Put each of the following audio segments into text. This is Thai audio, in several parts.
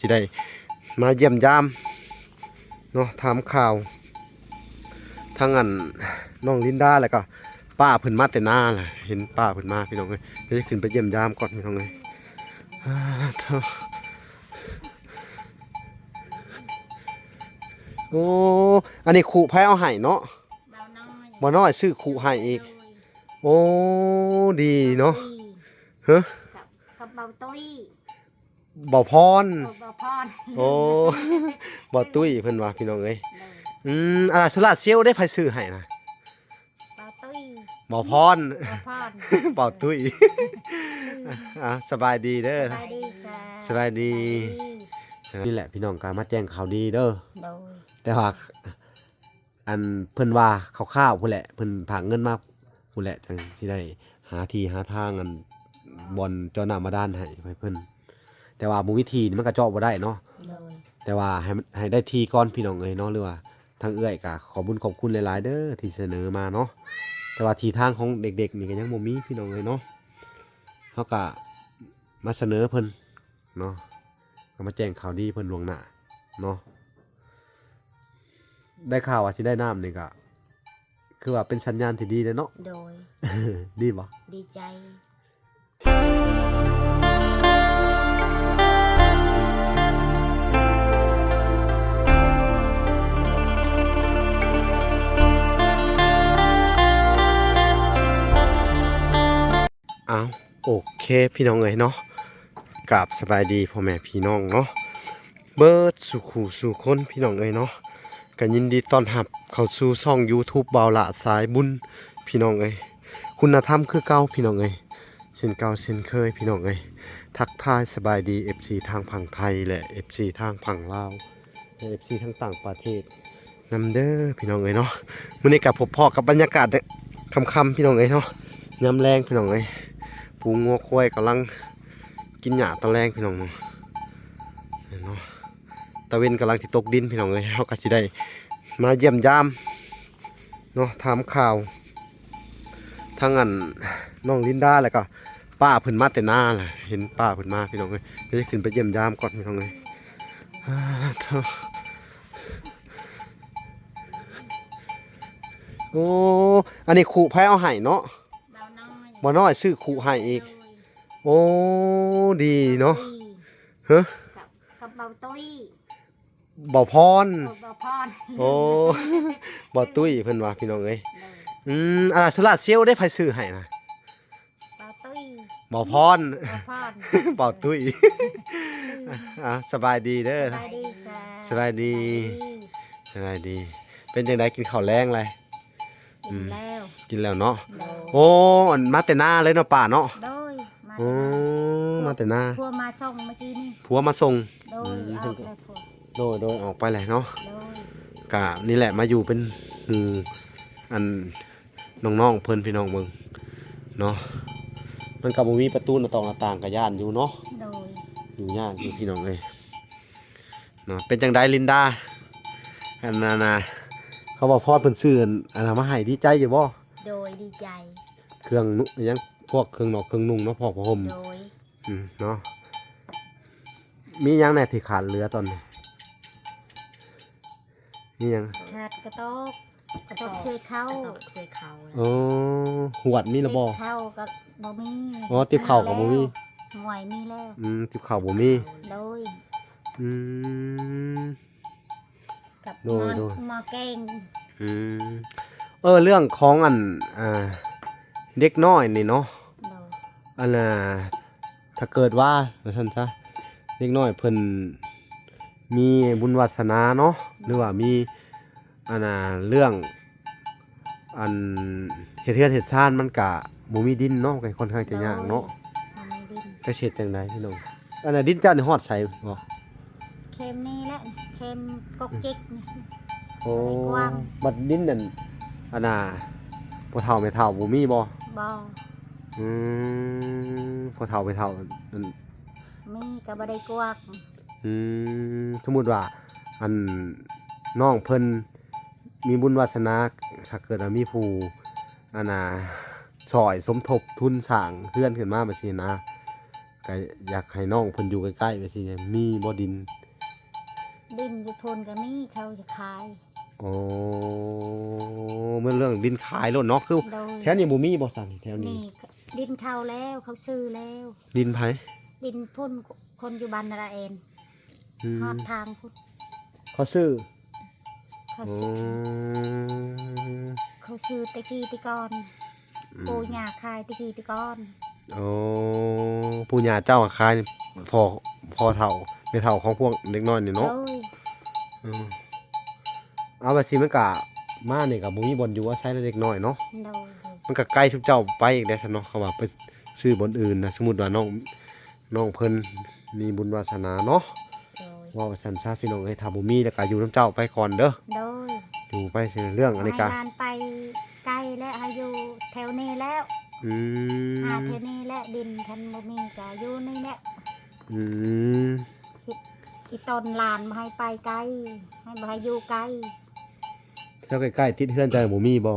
สิได้มาเยี่ยมยามเนาะถามข่าวทั้งอันน้องลินดาแล้วก็ป้าเพิ่นมาแต่หน้าแหละเห็นป้าเพิ่นมาพี่น้องเอ้ยเดี๋ยวจะขึ้นไปเยี่ยมยามก่อนพี่น้องเอ้ยเท่าโอ้อันนี้ขู่ไผเอาให้เนาะบ่น้อยซื้อขู่ให้อีกโอ้ดีเนาะฮะกับเบาตุ้ยบ่พรเบาพรโอ้บ่ตุ้ยเพิ่นว่าพี่น้องเอ้ยอันโซล่าเซลล์ได้ไผซื้อให้นะเบาตุ้ยบ่พรเบาตุ้ยสบายดีเด้อสบายดีนี่แหละพี่น้องการมาแจ้งข่าวดีเด้อแต่ว่าอันเพิ่นว่าข้าวๆพุ่นแหละเพิ่นผากเงินมาพุ่นแหละจังสิได้หาที่หาทางอันบอนเจ้าหน้ามาด้านให้เพิ่นแต่ว่าบ่มีที่มันก็เจาะบ่ได้เนาะแต่ว่าให้ได้ที่ก่อนพี่น้องเอ้ยเนาะหรือว่าทางเอื้อยก็ขอบุญขอบคุณหลายๆเด้อที่เสนอมาเนาะแต่ว่าที่ทางของเด็กๆนี่ก็ยังบ่มีพี่น้องเอ้ยเนาะเฮาก็มาเสนอเพิ่นเนาะก็มาแจ้งข่าวดีเพิ่นล่วงหน้าเนาะได้ข่าวว่าสิได้น้ำนี่ก็คือว่าเป็นสัญญาณที่ดีเลยเนาะโดยดีบ่ดีใจโอเคพี่น้องเอ๋ยเนาะกราบสบายดีพ่อแม่พี่น้องเนาะเบิร์ดสุขูสู่คนพี่น้องเอ๋ยเนาะกันยินดีต้อนรับเข้าสู่ช่อง YouTube บ่าวละสายบุญพี่น้องเอ๋ยคุณธรรมคือเก่าพี่น้องเอ๋ยเช่นเก่าเช่นเคยพี่น้องเอ๋ยทักทายสบายดี FC ทางฝั่งไทยและ FC ทางฝั่งลาวและ FC ทางต่างประเทศนำเด้อพี่น้องเอ๋ยเนาะมื้อนี้กับพบพ่อกับบรรยากาศค่ำๆพี่น้องเอ๋ยเนาะยามแรงพี่น้องเอ๋ยปูงัวควายกำลังกินหญ้าตะแรงพี่น้องเนาะตะเวนกำลังที่ตกดินพี่น้องเลยเขาก็สิได้มาเยี่ยมยามเนาะถามข่าวทั้งอันน้องลินดาแล้วก็ป้าเพิ่นมาแต่หน้าแหละเห็นป้าเพิ่นมาพี่น้องเลยเดี๋ยวจะขึ้นไปเยี่ยมยามก่อนพี่น้องเลยโอ้อันนี้ขู่ไผเอาให้เนาะบ่น้อยซื้อขู่ให้อีกโอ้ดีเนาะฮะกับเบาตุ้ยบ่พรเบาพรโอ้บ่ตุ้ยเพิ่นว่าพี่น้องเอ้ยอันโซล่าเซลล์ได้ไผซื้อให้นะเบาตุ้ยบ่พรบ่ตุ้ยสบายดีเด้อสบายดีสบายดีเป็นจังไดกินข้าวแลงไรกินแล้วเนาะโอ้มาแต่หน้าเลยเนาะป่าเนาะโอ้มาแต่หน้าผัวมาส่งเมื่อกี้นี่ผัวมาส่งโดยออกไปเลยเนาะกะนี่แหละมาอยู่เป็นอันน้องๆเพิ่นพี่น้องเมืองเนาะมันกับมีประตูหน้าต่างกับย่านอยู่เนาะอยู่ย่านอยู่พี่น้องเลยเนาะเป็นจังไดลินดาอันนั้นนะเขาบอกพ่อเพิ่นซื้ออันมาให้ดีใจอยู่บ่โดยดีใจเครื่องยังพวกเครื่องนอกเครื่องนุ่งเนาะพอกผ้าห่มเนาะมียังแน่ที่ขาดเหลือตอนนี้มียังขาดกระตกเสื้อเขาโอ้หวดมีระบอเข้ากับบ่มีอ๋อติบเข่ากับบ่มีหวยมีแล้วติบเข่าบ่มีโดยกับมาแกงเรื่องของอันเด็กน้อยนี่เนาะอันน่ะถ้าเกิดว่าท่านซะเด็กน้อยเพิ่นมีบุญวาสนาเนาะหรือว่ามีอันน่ะเรื่องอันเฮ็ดเฮือนเฮ็ดชานมันกะบ่มีดินเนาะก็ค่อนข้างจะยากเนาะก็เฮ็ดจังได๋พี่น้องอันน่ะดินเจ้านี่ฮอดใส่บ่เค็มนี่แหละเค็มกกจิกนี่โอ้บัดดินนั่นอันน่ะพ่อเฒ่าแม่เฒ่าบ่มีบ่พ่อเฒ่าแม่เฒ่านั่นมีก็บ่ได้กวักสมมุติว่าอันน้องเพิ่นมีบุญวาสนาถ้าเกิดว่ามีผู้อันน่ะช่วยสมทบทุนสร้างเฮือนขึ้นมาแบบนี้นะก็ ก็อยากให้น้องเพิ่นอยู่ใกล้ๆไปสิมีบ่ดิน ดินอยู่พนก็มีเขาจะขาย อ๋อเมื่อเรื่องดินขายโลดเนาะคือ โดย แถวนี้บ่มีบ่สั่นแถวนี้ นี่ดินเขาแล้วเขาซื้อแล้ว ดินไผ ดินพ่นคนอยู่บ้านนาราเอน อืม ฮอดทางพุทธ เขาซื้อ เขา อ๋อ ซื้อเขาซื้อตะกี้ตะกอนปูหญ้าคายตะกี้ตะกอน อ๋อปู่ย่าเจ้าก็ขายพอเฒ่าแม่เฒ่าของพวกเด็กน้อยนี่ โด เนาะ ย อืมเอาว่าสิมันก็มานี่ก็บ่มีบ่อนอยู่อาศัยเด็กน้อยเนาะ โดย มันก็ใกล้ทุกเจ้าไปอีกได้ซั่นเนาะเขาว่าไปซื้อบนอื่นนะสมมุติว่าน้องเพิ่นมีบุญวาสนาเนาะ โดย ว่าว่าซั่นซะพี่น้องเอ้ยถ้าบ่มีแล้วก็อยู่นํเจ้าไปก่อนเด้อ โดย อยู่ไปสิเรื่องอันนี้ก็ ให้หลานไปไกลและอายุแถวนี้แล้ว อื หาม แถวนี้และดินคันบ่มีก็อยู่นี่แหละ อืม อีตอนหลานมาให้ไปไกลให้บ่ให้อยู่ไกล แถวใกล้ๆติดเฮือนเจ้าบ่มีบ่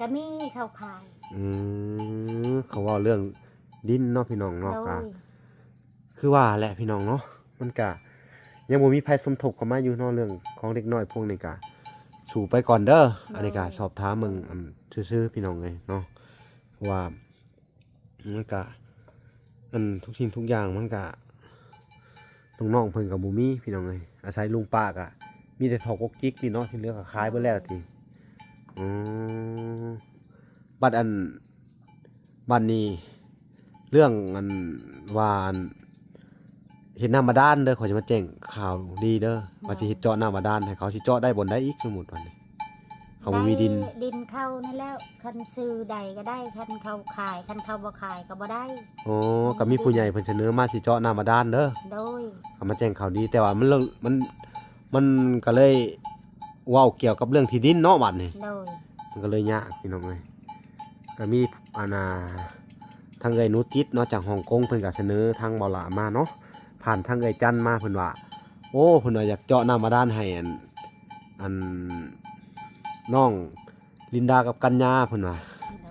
ก็มีเขาขาย อืมเขาเว้าเรื่องดินเนาะพี่น้องเนาะ โด ก็ ย คือว่าแหละพี่น้องเนาะมันก็ยังบ่มีภัยสมทบเข้ามาอยู่เนาะเรื่องของเด็กน้อยพวกนี้ก็สู่ไปก่อนเด้ออันนี้ก็สอบถามมึงซื่อๆพี่น้องเลยเนาะเพราะว่ามันก็ทุกสิ่งทุกอย่างมันก็น้องๆเพิ่นก็บ่มีพี่น้องเลยอาศัยลุงป้าก็มีแต่ถอกกจิกนี่เนาะที่เหลือก็ขายเบิดแล้วติอืมบัดนี้เรื่องว่าเฮ็ดน้ำบาดาลเด้อขอยจะมาแจ้งข่าวดีเด้อว่าสิเฮ็ดเจาะน้ำบาดาลให้เขาสิเจาะได้บ่ได้อีกสมมุติว่านี่เขาบ่มีดิน ดินเข้านี่แล้วคันซื้อใดก็ได้คันเขาขายคันเขาบ่ขายก็บ่ได้ อ๋อก็มีผู้ใหญ่เพิ่นเสนอมาสิเจาะน้ำบาดาลเด้อ โดย เขามาแจ้งข่าวดีแต่ว่ามันก็เลยเว้าเกี่ยวกับเรื่องที่ดินเนาะบัดนี้ โดย มันก็เลยยากพี่น้องเอ้ยก็มีทางเอ้ยนุจิตเนาะจากฮ่องกงเพิ่นก็เสนอทางเบาหลามาเนาะผ่านทางเอ้ยจันมาเพิ่นว่าโอ้เพิ่นว่าอยากเจาะน้ำบาดาลให้น้องลินดากับกัญญาเพิ่นว่า โด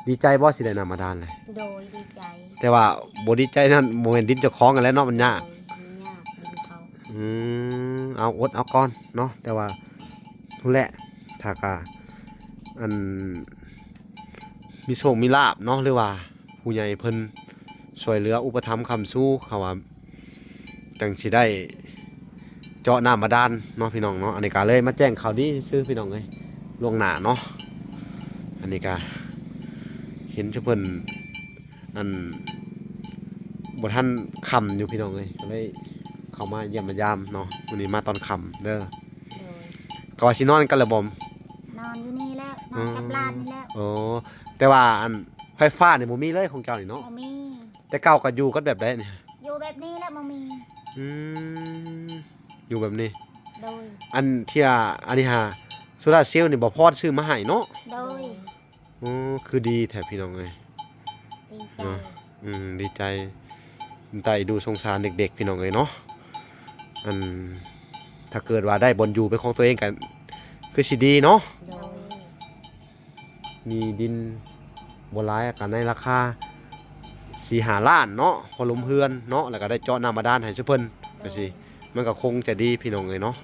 ย ดีใจบ่สิได้น้ำบาดาลเลย โดยดีใจ แต่ว่าบ่ดีใจนั่นบ่แม่นดินเจ้าของกันแหล้วเนาะมันยาก โดยยากดินเขา เอาอดเอาก่อนเนาะแต่ว่าทุแหละถ้าก็มีโชคมีลาภเนาะหรือว่าผู้ใหญ่เพิ่นช่วยเหลืออุปถัมภ์ค้ำสู้เขาว่าจังสิได้เจาะน้ำบาดาลเนาะพี่น้องเนาะอันนี้ก็เลยมาแจ้งข่าวดีซื่อพี่น้องเอ้ยล่วงหน้าเนาะอันนี้ก็เห็นเพิ่นบ่ทันค่ำอยู่พี่น้องเอ้ยก็เลยเข้ามาเยี่ยมมายามเนาะวันนี้มาตอนค่ำเด้อ โดย ก็ว่าสินอนกันละบ่ม นอนอยู่นี่แล้วนอนกับหลานนี่แล้ว อ๋อแต่ว่าไฟฟ้านี่บ่มีเลยของเจ้านี่เนาะ บ่มี แต่เก่าก็อยู่กันแบบใดนี่ อยู่แบบนี้แล้วบ่มี อืมอยู่แบบนี้ โดย อันนี้ฮะโซลาร์เซลล์นี่บ่พอซื้อมาให้เนาะ โดย อ๋อคือดีแท้พี่น้องเอ้ย ดีใจ ดีใจไต่ดูสงสารเด็กๆพี่น้องเอ้ยเนาะถ้าเกิดว่าได้บนอยู่เป็นของตัวเองกันคือสิดีเนาะ โดย มีดินบ่หลายกันในราคา4-5 ล้านเนาะพอลมเฮือนเนาะแล้วก็ได้เจาะน้ำบาดาลให้ซุเพิ่นก็สิมันก็คงจะดีพี่น้องเอ้ยเนาะ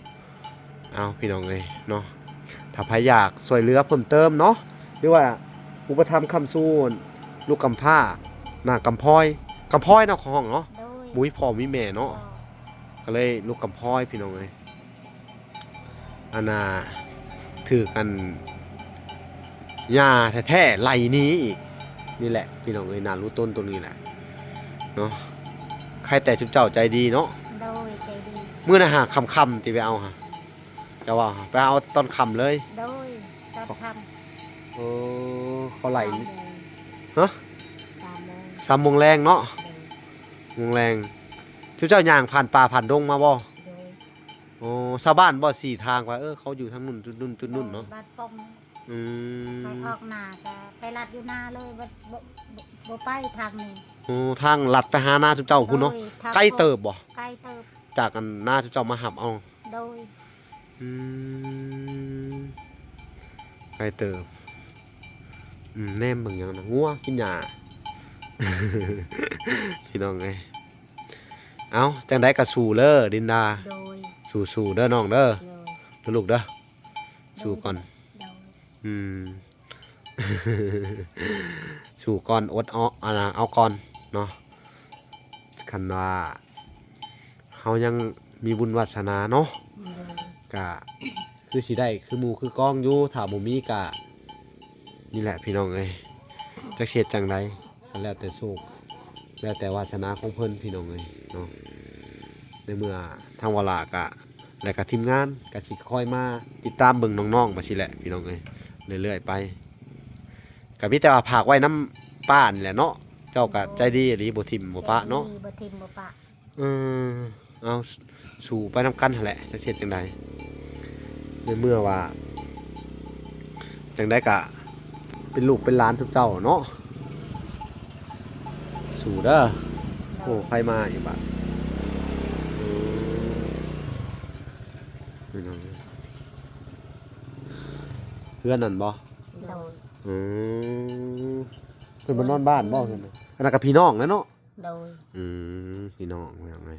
เอาพี่น้องเอ้ยเนาะถ้าใครอยากช่วยเหลือเพิ่มเติมเนาะหรือว่าอุปถัมภ์ค้ำสู้ลูกกำพร้าหน้ากำพร้อยเนาะของห้องเนาะ โดย มุ้ยพ่อมีแม่เนาะก็เลยลูกกำพร้อยพี่น้องเอ้ยถือกันหญ้าแท้ๆไหลนี้อีกนี่แหละพี่น้องเอ้ยน่ารู้ต้นตัวนี้แหละเนาะใครแต่ชุบเจ้าใจดีเนาะ โดยใจดี มื้อน่ะหาค่ำๆที่ไปเอาฮะจะว่าไปเอาตอนค่ำเลย โดยตอนท โอ้เขา ำ ไหล 3 ฮะ โมง 3 โมงแรงเนาะ โดย โมงแรงชุบเจ้าย่างผ่านป่าผ่านดงมาบ่ โดย โอ้ชาวบ้านบ่สี่ทางว่าเขาอยู่ทางนู่นจุดนู่นเนาะ บ้านปง อืม ไปออกหน้าก็ไปลัดอยู่หน้าเลยบ่ไปทางนี้ โอ้ทางลัดไปหาหน้าทุกเจ้าพุ่นเนาะ โดยทาง ใกล้เติบบ่ ใกล้เติบ จากกันหน้าทุกเจ้ามาหับเอา โดย อืมใกล้เติบแนมเบิ่งหยังนะงัวกินหญ้า พี่น้องเอ้ย เอาจังได๋ก็สู้เด้อดินดา โดย สู้ๆเด้อน้องเด้อ โดย ลูกเด้อสู้ก่อน โดย อืม สู้ก่อนอดเอาก่อนเนาะคันว่าเฮายังมีบุญวาสนาเนาะ โดย ก็คือสิได้คือหมู่คือกองอยู่ถ้าบ่มีก็นี่แหละพี่น้องเอ้ยจักเฮ็ดจังไดก็แล้วแต่โชคแล้วแต่วาสนาของเพิ่นพี่น้องเอ้ยเนาะในเมื่อทางวาระก็และก็ทีมงานก็สิคอยมาติดตามเบิ่งน้องๆมาสิแหละพี่น้องเอ้ยเรื่อยๆไปก็มีแต่ว่าฝากไว้น้ำป้านี่แหละเนาะเจ้าก็ใจดีอีหลีบ่ทิ่มบ่ปะเนาะ บ่ทิมบ่ปะ เอาสู่ไปนำกันหั่นแหละจะเฮ็ดจังไดในเมื่อว่าจังได๋ก็เป็นลูกเป็นหลานทุกเจ้าเนาะสู่เด้อโอ้ใครมาอีกบัดพี่น้องเพื่อนนั่นบ่ โดย อืมเพิ่นมานอนบ้านบ่เพิ่นน่ะอันนั้นก็พี่น้องแหล้วเนาะ โดย พี่น้องอย่างไร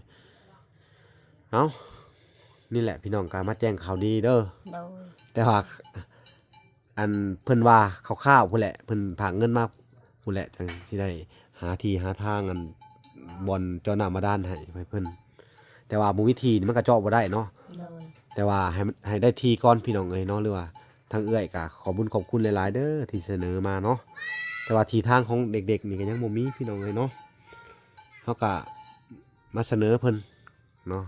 เอ้านี่แหละพี่น้องการมาแจ้งข่าวดีเด้อ โดย แต่ว่าอันเพิ่นว่าคร่าวๆพุ่นแหละเพิ่นผากเงินมาพุ่นแหละจังสิได้หาที่หาทางอันบอนเจ้าหน้ามาด้านให้เพิ่นแต่ว่าบ่วิธีนี่มันก็เจาะบ่ได้เนาะ โดย แต่ว่าให้ได้ทีก่อนพี่น้องเอ้ยเนาะหรือว่าทางเอื้อยก็ขอบุญขอบคุณหลายๆเด้อที่เสนอมาเนาะแต่ว่าทีทางของเด็กๆนี่ก็ยังบ่มีพี่น้องเอ้ยเนาะเฮาก็มาเสนอเพิ่นเนาะ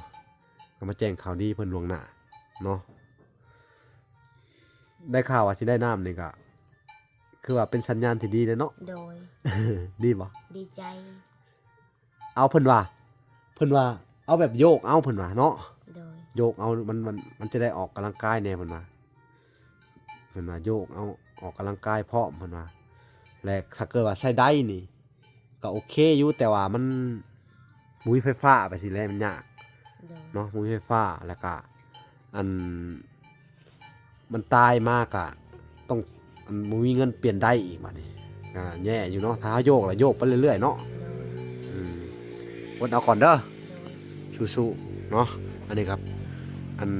ก็มาแจ้งข่าวดีเพิ่นล่วงหน้าเนาะได้ข่าวว่าสิได้น้ำนี่ก็คือว่าเป็นสัญญาณที่ดีเลยเนาะ โดย ดีบ่ ดีใจ เอาเพิ่นว่าเอาแบบโยกเอาเพิ่นว่าเนาะ โดย โยกเอามันจะได้ออกกำลังกายแน่เพิ่นว่าโยกเอาออกกำลังกายพร้อมเพิ่นว่าและถ้าเกิดว่าใช้ได้นี่ก็โอเคอยู่แต่ว่ามันมุ้ยไฟฟ้าไปสิแล้วมันยาก โดย เนาะมุ้ยไฟฟ้าแล้วก็อันมันตายมากอะต้องมุ้ยเงินเปลี่ยนได้อีกบัดนี้แย่อยู่เนาะถ้าโยกแล้วโยกไปเรื่อยๆเนาะ โดย อดเอาก่อนเด้อ โดย สู้ๆเนาะอันนี้ครับอัน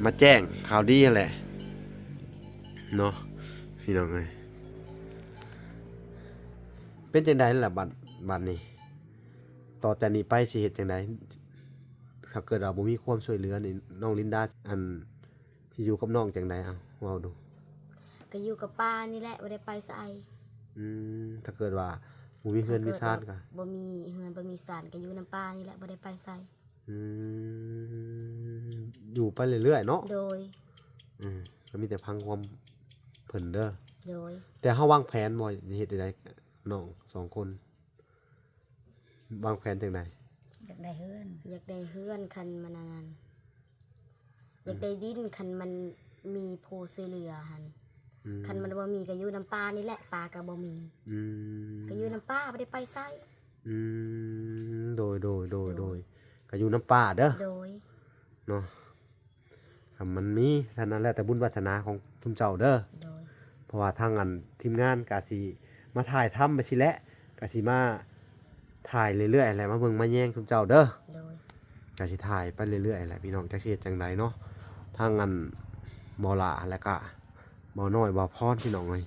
มาแจ้งข่าวดีนั่นแหละเนาะพี่น้องเอ้ยเป็นจังไดนั่นแหละบัดนี้ต่อจากนี้ไปสิเฮ็ดจังไดถ้าเกิดว่าบ่มีความช่วยเหลือนี่น้องลินดาอันที่อยู่กับน้องจังไดเอาเว้าดู ก็อยู่กับป้านี่แหละบ่ได้ไปไส ถ้าเกิดว่าบ่มีเฮือนมีซ่านก็ บ่มีเฮือนบ่มีศาลก็อยู่น้ำป้านี่แหละบ่ได้ไปไส อยู่ไปเรื่อยๆเนาะ โดย ก็มีแต่พังความเพิ่นเด้อ โดย แต่เฮาวางแผนบ่สิเฮ็ดได้น้องสองคนวางแผนจังได อยากได้เฮือนอยากได้เฮือนคันมันอันนั้นอยากได้ดินคันมันมีโพช่วยเหลือหั่นคันมันบ่มีก็อยู่น้ำป้านี่แหละป้าก็บ่มี ก็อยู่น้ำป้าบ่ได้ไปไส โดยก็อยู่น้ำป่าเด้อ โดย เนาะถ้ามันมีฉะนั้นแล้วแต่บุญวาสนาของทุนเจ้าเด้อ โดย เพราะว่าทางอันทีมงานก็สิมาถ่ายทำไปสิแหละก็สิมาถ่ายเรื่อยๆอะไรมาเบิ่งมาแย่งทุนเจ้าเด้อ โดย ก็สิถ่ายไปเรื่อยๆแหละพี่น้องจักสิเฮ็ดจังไดเนาะทางอันหมอหลาแล้วก็หมอน้อยบ่พรพี่น้องเอ้ย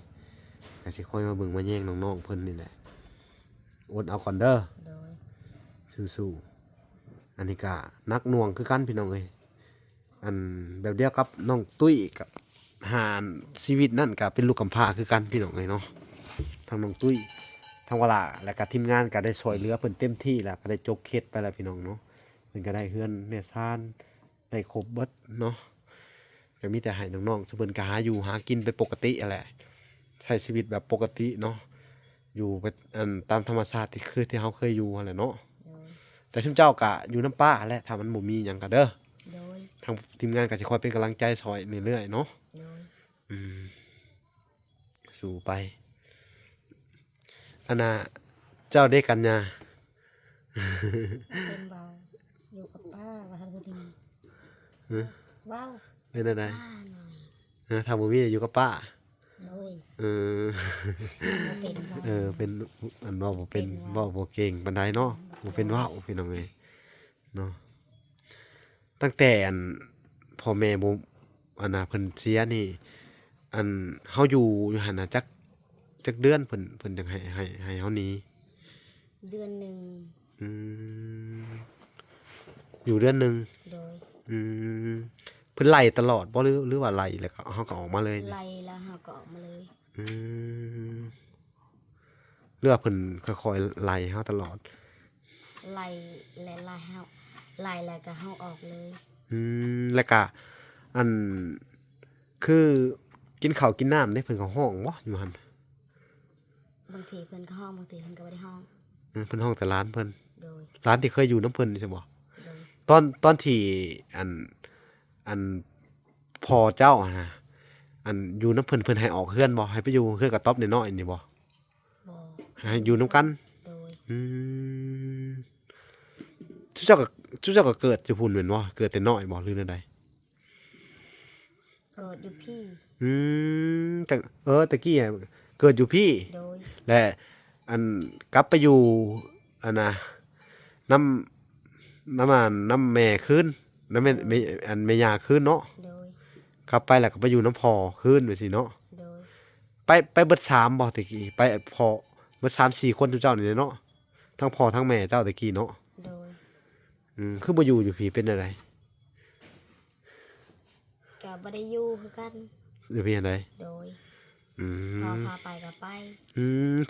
ก็สิค่อยมาเบิ่งมาแย่งน้องๆเพิ่นนี่แหละอดเอาก่อนเด้อ โดย สู้ๆอันนี้ก็นักหน่วงคือกันพี่น้องเอ้ยอันแบบเดียวกับน้องตุ้ยกับหานชีวิตนั่นก็เป็นลูกกำพร้าคือกันพี่น้องเอ้ยเนาะทั้งน้องตุ้ยทั้งเวลาแล้วก็ทีมงานก็ได้ช่วยเหลือเพิ่นเต็มที่แล้วก็ได้จกเคสไปแล้วพี่น้องเนาะเพิ่นก็ได้เฮือนแม่ซ่านได้ครบเบิดเนาะก็มีแต่ให้น้องๆเพิ่นก็หาอยู่หากินไปปกตินั่นแหละใช้ชีวิตแบบปกติเนาะอยู่ไปตามธรรมชาติที่คือที่เฮาเคยอยู่นั่นแหละเนาะ โดย แต่ชุมเจ้าก็อยู่น้ำป้าแหละถ้ามันบ่มีหยังก็เด้อ โดย ทางทีมงานก็สิคอยเป็นกำลังใจซอยเรื่อยๆเนาะ โดย สู่ไปอันน่ะเจ้าได้กันยา เป็นเบาอยู่กับป้าว่าทันดีว้าว เป็นอะไร ป้าหน่อย ทำบ่มีอยู่กับป้า โดย เออ บ่เป็นเบา เป็นอันว่าบ่เป็นเว้าบ่เก่งปานใดเนาะบ่เป็นเว้าพี่น้องเอ้ย เนาะตั้งแต่อันพ่อแม่บ่อันน่ะเพิ่นเสียนี่อันเฮาอยู่หั่นน่ะจักเดือนเพิ่นจังให้เฮาหนี เดือนหนึ่ง อืมอยู่เดือนหนึง โดย อืมเพิ่นไล่ตลอดบ่หรือว่าไล่แล้วก็เฮาก็ออกมาเลย ไล่แล้วเฮาก็ออกมาเลย อืมหรือว่าเพิ่นค่อยๆไล่เฮาตลอด ไล่และไล่เฮาไล่แล้วก็เฮาออกเลย อืมแล้วก็อันคือกินข้าวกินน้ำได้เพิ่นก็ห้องบ่อยู่หั่น บางทีเพิ่นก็ห้องบางทีเพิ่นก็บ่ได้ห้อง เพิ่นห้องแต่ร้านเพิ่น โดย ร้านที่เคยอยู่นํเพิ่นนี่ใช่บ่ โดย ตอนที่อันพ่อเจ้าอะนะอันอยู่นํเพิ่นให้ออกเรือนบ่ให้ไปอยู่เรือนกระต๊อบน้อยๆนี่บ่ บ่ ให้อยู่นํกัน โดย อืมจุเจ้าก็จุเจ้าก็เกิดอยู่พุ่นแม่นบ่เกิดแต่น้อยบ่หรือแนวใด เกิดอยู่พี่ อืมแต่ตะกี้อะเกิดอยู่พี่ โดย และอันกลับไปอยู่อันน่ะน้น้ำแม่คืนน้ำแม่อันแม่ย่าคืนเนาะ โดย กลับไปแล้วก็ไปอยู่น้ำพ่อคืนไปสิเนาะ โดย ไปเบิด3บ่ตะกี้ไปพ่อเบิด3-4คนทุกเจ้านี่เนาะทั้งพ่อทั้งแม่เจ้าตะกี้เนาะ โดย คือบ่อยู่พี่เป็นอะไร ก็บ่ได้อยู่คือกัน อยู่พี่อันใด โดย อื พอ ม พาไปก็ไป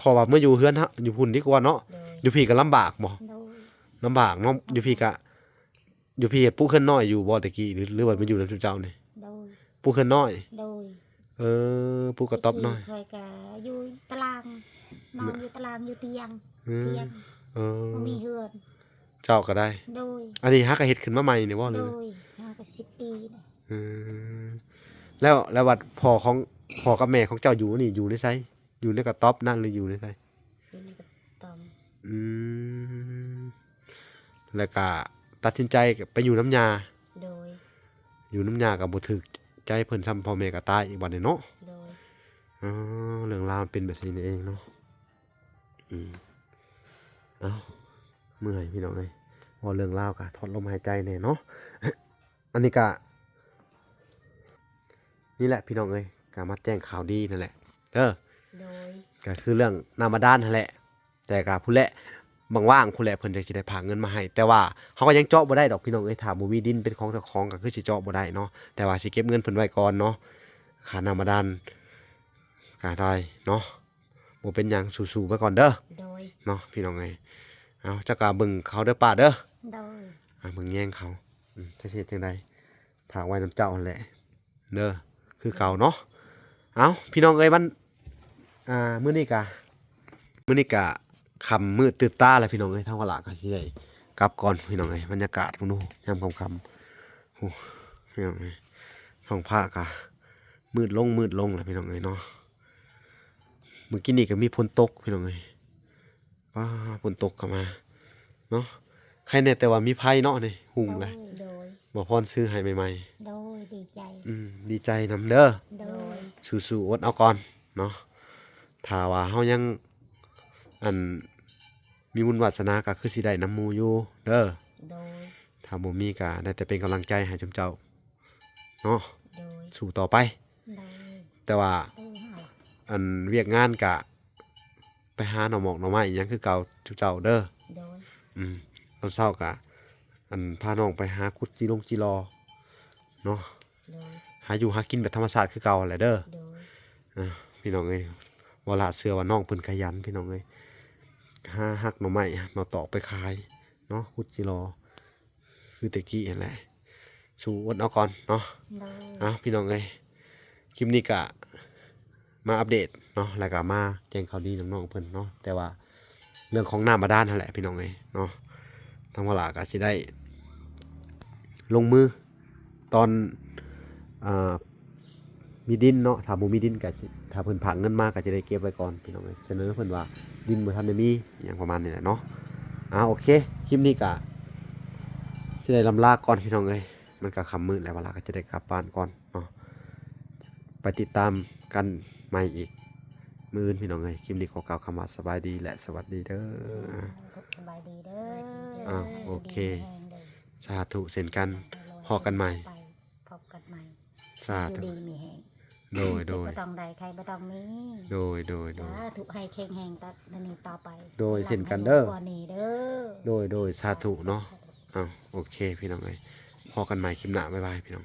พอว่าเมื่ออยู่เฮือนฮะอยู่พุ่นดีกว่าเนาะ โดย อยู่พี่ก็ลำบากบ่ โดย ลำบากเนาะอยู่พี่ปุ๊กขึ้นน้อยอยู่บ่ตะกี้หรือว่ามันอยู่นำเจ้านี่ โดย ปุ๊กขึ้นน้อย โดย ปุ๊กกระต๊อบน้อย เคยก็อยู่ตารางนอนอยู่ตารางอยู่เตียง อืม เตียง เออ บ่มีเฮือน เจ้าก็ได้ โดย อันนี้ฮักก็เฮ็ดขึ้นมาใหม่นี่บ่เล โด ย ยห้าก็10 ปีนะ อืมแล้ววัดพ่อกับแม่ของเจ้าอยู่นี่อยู่ในไสอยู่ในกระต๊อบนั่นหรืออยู่ในไส อยู่ในกระตอม อืมแล้วก็ตัดสินใจไปอยู่น้ำยา โดย อยู่น้ำยาก็บ่ถูกใจเพิ่นทำพ่อแม่ก็ตายอีกบัดนี้เนาะ โดย อ๋อเรื่องราวมันเป็นแบบนี้นี่เองเนาะเอ้าเมื่อยพี่น้องเอ้ยพอเรื่องราวก็ถอดลมหายใจแน่เนาะ อันนี้ก็นี่แหละพี่น้องเอ้ยก็มาแจ้งข่าวดีนั่นแหละเด้อ โดย ก็คือเรื่องนามาด้านนั่นแหละ แต่ก็ผู้แหละบางว่างผู้แหละเพิ่นจะสิได้พาเงินมาให้แต่ว่าเฮาก็ยังเจาะบ่ได้ดอกพี่น้องเอ้ยถ้าบ่มีดินเป็นของเจ้าของก็คือสิเจาะบ่ได้เนาะแต่ว่าสิเก็บเงินเพิ่นไว้ก่อนเนาะค่านามาด้านก็ได้เนาะบ่เป็นหยังสู้ๆไปก่อนเด้อ โดย เนาะพี่น้องเอ้ยเอาจักก็เบิ่งเขาเด้อป้าเด้อ โดย เบิ่งแย่งเขาจะสิเฮ็ดจังไดฝากไว้นำเจ้านั่นแหละเด้อคือเก่าเนาะเอาพี่น้องเอ้ยมันมื้อนี้ก็ค่ำมืดตื่นตาแล้วพี่น้องเอ้ยทางว่าละก็สิได้กลับก่อนพี่น้องเอ้ยบรรยากาศพุ่นดูยามค่ำๆโอ้พี่น้องเอ้ยท้องฟ้าก็มืดลงแล้วพี่น้องเอ้ยเนาะเมื่อกี้นี่ก็มีฝนตกพี่น้องเอ้ยว้าฝนตกเข้ามาเนาะใครแน่แต่ว่ามีไผเนาะนี่หุ่งเลย โดย บ่พรซื้อให้ใหม่ โดยดีใจ ๆดีใจนำเด้อ โดย สู้ๆอดเอาก่อนเนาะถ้าว่าเฮายังอันมีบุญวาสนาก็คือสิได้นำหมู่อยู่เด้อ โดย ถ้าบ่มีก็ได้แต่เป็นกำลังใจให้จุมเจ้าเนาะ โดย สู้ต่อไป โดย แต่ว่า โดยหา อันเวียกงานก็ไปหาหน่อหมอกหน่อไม้อิหยังคือเก่าจุมเจ้าเด้อ โดย ตอนเช้าก็อันพาน้องไปหาขุดจีรอเนาะ โดย หาอยู่หากินแบบธรรมชาติคือเก่าแหละเด้อ โดย พี่น้องเอ้ยเวลาเชื่อว่าน้องเพิ่นขยันพี่น้องเอ้ยหาหักหน่อไม้หน่อตอกไปขายเนาะขุดจิรอคือตะกี้นั่นแหละสู้อดเอาก่อนเนาะ โดย พี่น้องเอ้ยคลิปนี้ก็มาอัปเดตเนาะแล้วก็มาแจ้งข่าวดีน้องๆเพิ่นเนาะแต่ว่าเรื่องของน้ำบาดาลนั่นแหละพี่น้องเอ้ยเนาะทางเวลาก็สิได้ลงมือตอนมีดินเนาะถ้าบ่มีดินก็สิถ้าเพิ่นผากเงินมาก็จะได้เก็บไว้ก่อนพี่น้องเอ้ยเสนอเพิ่นว่าดินบ่ทันได้มีอหยังประมาณนี้แหละเนาะโอเคคลิปนี้ก็สิได้ลำลาก่อนพี่น้องเอ้ยมันก็ค่ำมืดแล้วเวลาก็จะได้กลับบ้านก่อนเนาะไปติดตามกันใหม่อีกมื้ออื่นพี่น้องเอ้ยคลิปนี้ขอกล่าวคำว่าสบายดีและสวัสดีเด้อ สบายดีเด้อ โอเค ดีแรงเด้อ สาธุเช่นกันพอกันใหม่ ไปพบกันใหม่ สา อยู่ ธุ ดีมีแหง โดยโดย บ่ต้องใดใครบ่ต้องมี โดยโดยโด สาย ธุให้เข่งแหงตัดนี้ต่อไป โดยเช่นกันเด้อ ให้ลูกกว่านี้เด้อ โดยสาธุเนาะอ้าวโอเคพี่น้องเอ้ยพอกันใหม่คลิปหน้าบ๊ายบายพี่น้อง